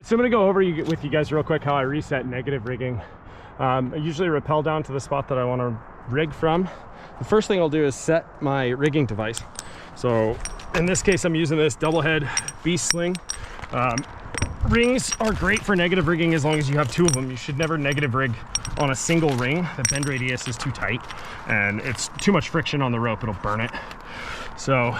So I'm going to go over with you guys real quick how I reset negative rigging. I usually rappel down to the spot that I want to rig from. The first thing I'll do is set my rigging device. So in this case, I'm using this double head beast sling. Rings are great for negative rigging as long as you have two of them. You should never negative rig on a single ring. The bend radius is too tight and it's too much friction on the rope, it'll burn it. So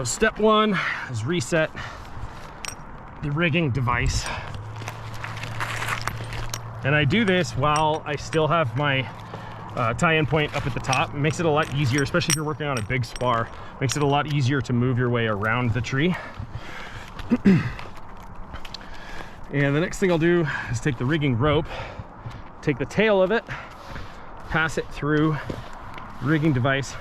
step one is reset the rigging device. And I do this while I still have my tie-in point up at the top. It makes it a lot easier, especially if you're working on a big spar. Makes it a lot easier to move your way around the tree. And the next thing I'll do is take the rigging rope, take the tail of it, pass it through the rigging device,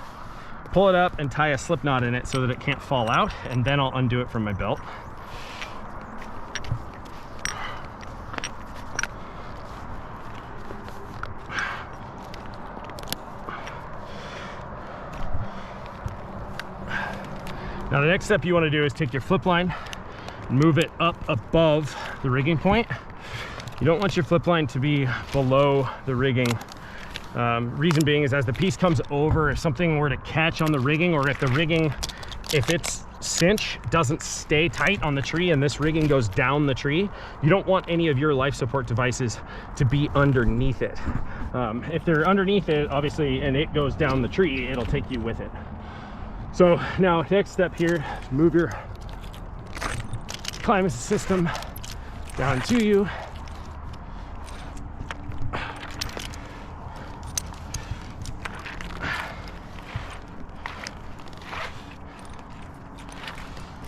pull it up and tie a slip knot in it so that it can't fall out, and then I'll undo it from my belt. Now the next step you want to do is take your flip line and move it up above the rigging point. You don't want your flip line to be below the rigging. Reason being is as the piece comes over, if something were to catch on the rigging, or if its cinch doesn't stay tight on the tree and this rigging goes down the tree, you don't want any of your life support devices to be underneath it. If they're underneath it, obviously, and it goes down the tree, it'll take you with it. So now next step here, move your climate system down to you.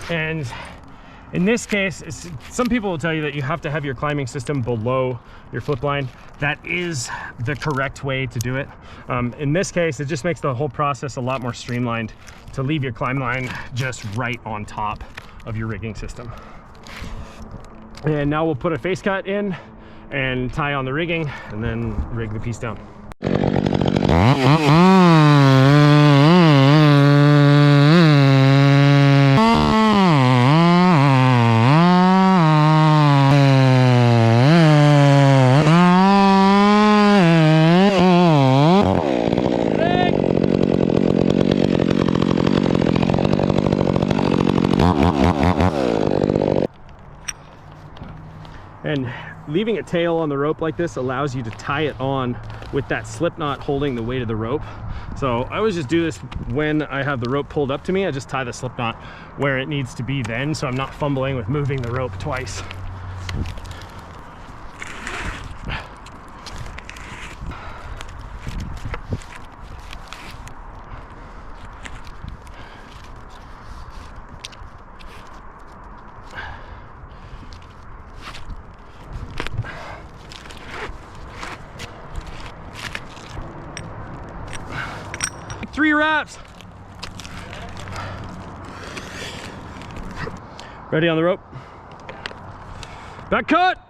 And in this case, some people will tell you that you have to have your climbing system below your flip line. That is the correct way to do it. In this case, it just makes the whole process a lot more streamlined to leave your climb line just right on top of your rigging system. And now we'll put a face cut in and tie on the rigging and then rig the piece down. And leaving a tail on the rope like this allows you to tie it on with that slip knot holding the weight of the rope. So I always just do this when I have the rope pulled up to me. I just tie the slip knot where it needs to be then, so I'm not fumbling with moving the rope twice. Three wraps. Ready on the rope. Back cut.